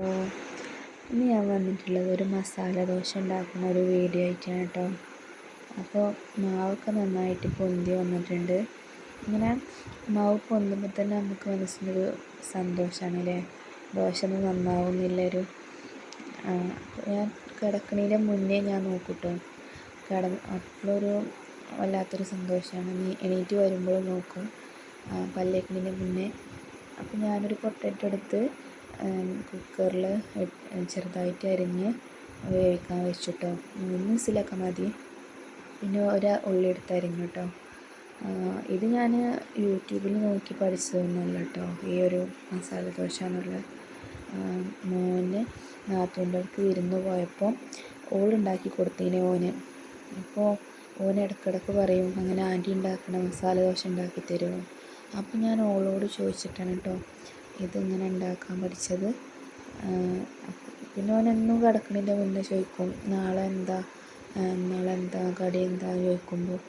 ഓ ഇന്ന് ഞാൻ വന്നിട്ടുള്ളത് ഒരു മസാല ദോശ ഉണ്ടാക്കുന്ന ഒരു വീഡിയോ ആയിട്ടാണ് കേട്ടോ. അപ്പോൾ മാവൊക്കെ നന്നായിട്ട് പൊന്തി വന്നിട്ടുണ്ട്. ഇങ്ങനെ മാവ് പൊന്തുമ്പോൾ തന്നെ നമുക്ക് മനസ്സിനൊരു സന്തോഷമാണ് അല്ലേ. ദോശ ഒന്നും നന്നാവുന്നില്ലൊരു ഞാൻ കിടക്കണതിൻ്റെ മുന്നേ ഞാൻ നോക്കൂട്ടോ. അപ്പോഴൊരു വല്ലാത്തൊരു സന്തോഷമാണ്. എണീറ്റ് വരുമ്പോഴും നോക്കും, പല്ലേക്കണതിൻ്റെ മുന്നേ. അപ്പോൾ ഞാനൊരു പൊട്ടറ്റോ എടുത്ത് കുക്കറിൽ ചെറുതായിട്ട് അരിഞ്ഞ് വേവിക്കാൻ വെച്ചു കേട്ടോ. 3 വിസിലൊക്കെ മതി. പിന്നെ ഉള്ളി എടുത്ത് അരിഞ്ഞു കേട്ടോ. ഇത് ഞാൻ യൂട്യൂബിൽ നോക്കി പഠിച്ചതൊന്നുമല്ല കേട്ടോ. ഈ ഒരു മസാല ദോശ എന്നുള്ള മോന് നാത്തൂൻ്റെ അടുത്ത് വിരുന്ന് പോയപ്പോൾ ഓളുണ്ടാക്കി കൊടുത്തതിന് ഓന്. അപ്പോൾ ഓന് ഇടയ്ക്കിടയ്ക്ക് പറയും, അങ്ങനെ ആൻറ്റി ഉണ്ടാക്കണ മസാല ദോശ ഉണ്ടാക്കി തരുമോ. അപ്പോൾ ഞാൻ ഓളോട് ചോദിച്ചിട്ടാണ് കേട്ടോ ഇതിങ്ങനെ ഉണ്ടാക്കാൻ പഠിച്ചത്. പിന്നെ ഓനെന്നും കിടക്കണതിൻ്റെ മുന്നേ ചോദിക്കും, നാളെ എന്താ കടി എന്താ ചോദിക്കുമ്പോൾ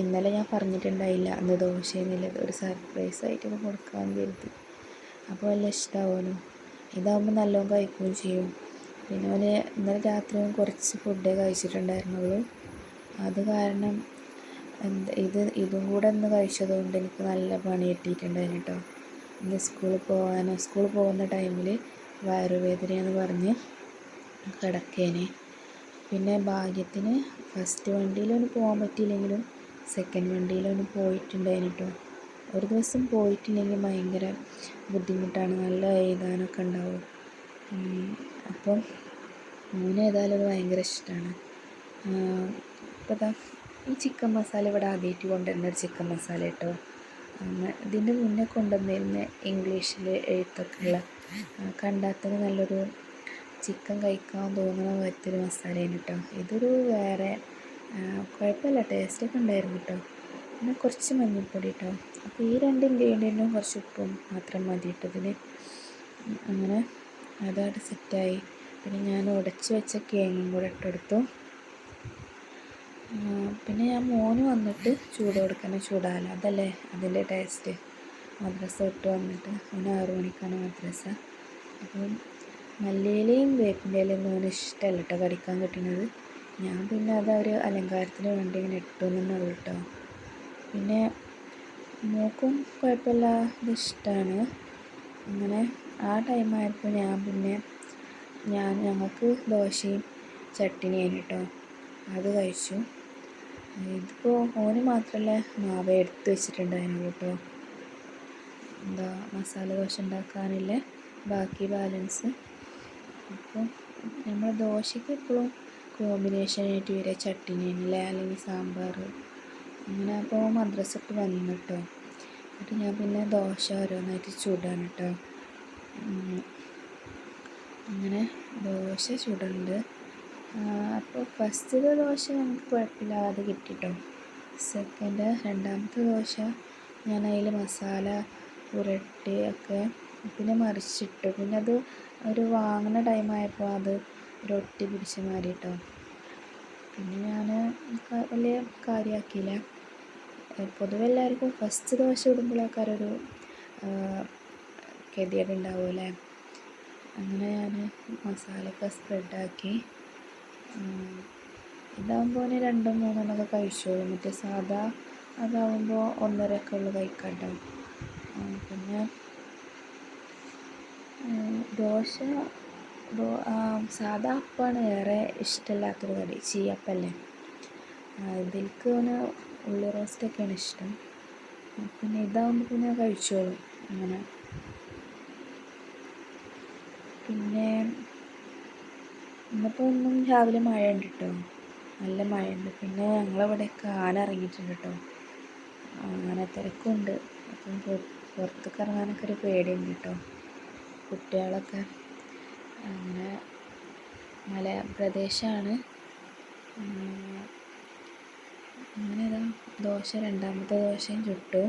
ഇന്നലെ ഞാൻ പറഞ്ഞിട്ടുണ്ടായില്ല അന്ന് ദോശയെന്നുള്ളത്. ഒരു സർപ്രൈസായിട്ടൊക്കെ കൊടുക്കാമെന്ന് കരുതി. അപ്പോൾ വല്ല ഇഷ്ടമാവുമല്ലോ. ഇതാകുമ്പോൾ നല്ലോണം കഴിക്കുകയും ചെയ്യും. പിന്നെ ഓന് ഇന്നലെ രാത്രി കുറച്ച് ഫുഡേ കഴിച്ചിട്ടുണ്ടായിരുന്നുള്ളൂ. അത് കാരണം ഇതും കൂടെ ഒന്ന് കഴിച്ചതുകൊണ്ട് എനിക്ക് നല്ല പണി കിട്ടിയിട്ടുണ്ടായിരുന്നു കേട്ടോ. ഇന്ന് സ്കൂളിൽ പോകുന്ന ടൈമിൽ വയറുവേദനയെന്ന് പറഞ്ഞ് കിടക്കേനെ. പിന്നെ ഭാഗ്യത്തിന് ഫസ്റ്റ് വണ്ടിയിലൊന്നും പോകാൻ പറ്റിയില്ലെങ്കിലും സെക്കൻഡ് വണ്ടിയിലൊന്നും പോയിട്ടുണ്ടായിരുന്നു കേട്ടോ. ഒരു ദിവസം പോയിട്ടില്ലെങ്കിൽ ഭയങ്കര ബുദ്ധിമുട്ടാണ്, നല്ല എഴുതാനൊക്കെ ഉണ്ടാവും. അപ്പം ഏതായാലും അത് ഭയങ്കര ഇഷ്ടമാണ്. ഇപ്പോൾ ഈ ചിക്കൻ മസാല ഇവിടെ ആദ്യമായിട്ട് കൊണ്ടുവരുന്നൊരു ചിക്കൻ മസാല കേട്ടോ. ഇതിൻ്റെ മുന്നേ കൊണ്ടുവന്നിരുന്ന ഇംഗ്ലീഷിൽ എഴുത്തൊക്കെ ഉള്ള കണ്ടാൽ തന്നെ നല്ലൊരു ചിക്കൻ കഴിക്കാൻ തോന്നുന്ന പോലത്തൊരു മസാലയാണ് കേട്ടോ. ഇതൊരു വേറെ കുഴപ്പമില്ല, ടേസ്റ്റൊക്കെ ഉണ്ടായിരുന്നു കേട്ടോ. പിന്നെ കുറച്ച് മഞ്ഞൾപ്പൊടി കേട്ടോ. അപ്പോൾ ഈ 2 ഇൻഗ്രീഡിയൻറ്റും കുറച്ച് ഉപ്പും മാത്രം മതി ഇട്ടതിന്. അങ്ങനെ അതവിടെ സെറ്റായി. പിന്നെ ഞാൻ ഉടച്ച് വെച്ച കിഴങ്ങും കൂടെ ഇട്ടെടുത്തു. പിന്നെ ഞാൻ മോന് വന്നിട്ട് ചൂടോടെ ചൂടാല, അതല്ലേ അതിൻ്റെ ടേസ്റ്റ്. മദ്രസ വിട്ട് വന്നിട്ട് അവന് 6 മണിക്കാണ് മദ്രസ. അപ്പം മല്ലിയിലയും വേപ്പിൻ്റെ ഇലയൊന്നും അവന് ഇഷ്ടമല്ല കേട്ടോ കടിക്കാൻ കിട്ടുന്നത്. ഞാൻ പിന്നെ അതൊരു അലങ്കാരത്തിന് വേണ്ടി ഇങ്ങനെ ഇട്ടു എന്നേ ഉള്ളൂ കേട്ടോ. പിന്നെ മോക്കും കുഴപ്പമില്ല, ഇത് ഇഷ്ടമാണ്. അങ്ങനെ ആ ടൈമായപ്പോൾ ഞങ്ങൾക്ക് ദോശയും ചട്ടിനിയാണ് കേട്ടോ. അത് കഴിച്ചു. ഇതിപ്പോൾ ഓന് മാത്രമല്ല മാവ് എടുത്ത് വെച്ചിട്ടുണ്ടായിരുന്നു കേട്ടോ. മസാല ദോശ ഉണ്ടാക്കാനില്ല ബാക്കി ബാലൻസ്. അപ്പോൾ നമ്മൾ ദോശയ്ക്ക് എപ്പോഴും കോമ്പിനേഷനായിട്ട് വരിക ചട്ടിനിയല്ലേ, അല്ലെങ്കിൽ സാമ്പാർ. അങ്ങനെ അപ്പോൾ മദ്രസ ഇട്ട് വന്നു കേട്ടോ. എന്നിട്ട് ഞാൻ പിന്നെ ദോശ ഓരോന്നായിട്ട് ചൂടാണ് കേട്ടോ. അങ്ങനെ ദോശ ചൂടുണ്ട്. അപ്പോൾ ഫസ്റ്റത്തെ ദോശ നമുക്ക് കുഴപ്പമില്ലാതെ കിട്ടി കേട്ടോ. രണ്ടാമത്തെ ദോശ ഞാൻ അതിൽ മസാല പുരട്ടി ഒക്കെ പിന്നെ മറിച്ചിട്ടു. പിന്നെ അത് ഒരു വാങ്ങുന്ന ടൈമായപ്പോൾ അത് ഒരു ഒട്ടി പിടിച്ച മാതിരി കേട്ടോ. പിന്നെ ഞാൻ വലിയ കാര്യമാക്കിയില്ല. പൊതുവെ എല്ലാവർക്കും ഫസ്റ്റ് ദോശ ഇടുമ്പോഴൊക്കെ ഒരു ഗതികേട് ഉണ്ടാവുമല്ലേ. അങ്ങനെ ഞാൻ മസാലയൊക്കെ സ്പ്രെഡാക്കി. ഇതാകുമ്പോൾ 2 3 കഴിച്ചോളും. മറ്റേ സാധാ അതാവുമ്പോൾ 1.5 ഒക്കെ ഉള്ളു കഴിക്കാം കേട്ടോ. പിന്നെ സാധാ അപ്പമാണ് ഏറെ ഇഷ്ടമില്ലാത്തൊരു കടി, ചീയപ്പല്ലേ. ഇതിലേക്ക് അവന് ഉള്ളി റോസ്റ്റൊക്കെയാണ് ഇഷ്ടം. പിന്നെ ഇതാകുമ്പോൾ പിന്നെ കഴിച്ചോളും അങ്ങനെ. പിന്നെ ഇന്നിപ്പോൾ രാവിലെ മഴയുണ്ട് കേട്ടോ, നല്ല മഴയുണ്ട്. പിന്നെ ഞങ്ങളിവിടെയൊക്കെ ആന ഇറങ്ങിയിട്ടുണ്ട് കേട്ടോ. അങ്ങനെ തിരക്കുണ്ട്. അപ്പം പുറത്തേക്ക് ഇറങ്ങാനൊക്കെ ഒരു പേടിയുണ്ട് കേട്ടോ. കുട്ടികളൊക്കെ അങ്ങനെ മലപ്രദേശമാണ്. അങ്ങനെ രണ്ടാമത്തെ ദോശയും ചുട്ടു.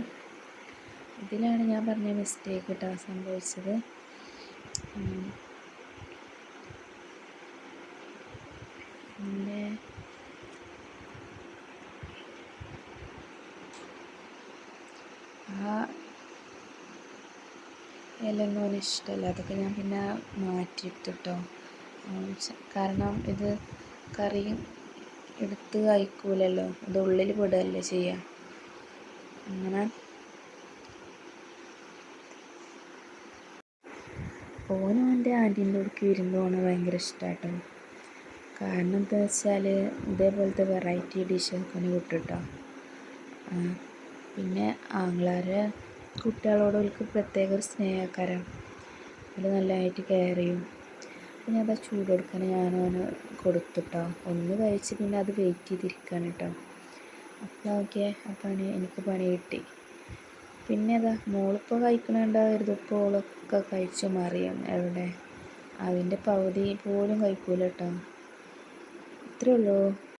ഇതിലാണ് ഞാൻ പറഞ്ഞ മിസ്റ്റേക്ക് കേട്ടോ സംഭവിച്ചത്. പിന്നെ ഇലയൊന്നും അവന് ഇഷ്ടമല്ല. അതൊക്കെ ഞാൻ പിന്നെ മാറ്റിയിട്ടിട്ടോ. കാരണം ഇത് കറി എടുത്ത് കഴിക്കൂലല്ലോ, ഇത് ഉള്ളിൽ പെടുകയല്ലേ ചെയ്യുക. അങ്ങനെ ഓനും എൻ്റെ ആൻറ്റീൻ്റെ അടുക്ക് വിരുന്ന് പോകുന്നത് ഭയങ്കര ഇഷ്ടമാട്ടോ. കാരണം എന്താ വെച്ചാൽ ഇതേപോലത്തെ വെറൈറ്റി ഡിഷൊക്കെ ഒന്ന് കിട്ടും കേട്ടോ. പിന്നെ ആങ്ങളാരെ കുട്ടികളോട് അവർക്ക് പ്രത്യേക ഒരു സ്നേഹക്കാരം, അവർ നല്ലതായിട്ട് കെയർ ചെയ്യും. പിന്നെ അത് ചൂട് കൊടുക്കാൻ ഞാനവന് കൊടുത്തുട്ടോ. ഒന്ന് കഴിച്ച് പിന്നെ അത് വെയിറ്റ് ചെയ്തിരിക്കുകയാണ് കേട്ടോ. അപ്പോൾ ഓക്കെ, അപ്പോൾ എനിക്ക് പണി കിട്ടി. പിന്നെ അതാ മോളിപ്പോൾ കഴിക്കണുണ്ടാവരുത്, ഇപ്പോൾ ഓളൊക്കെ കഴിച്ചു മറിയും. എവിടെ അതിൻ്റെ പകുതി പോലും കഴിക്കൂല കേട്ടോ. ഇത്രയേ ഉള്ളൂ.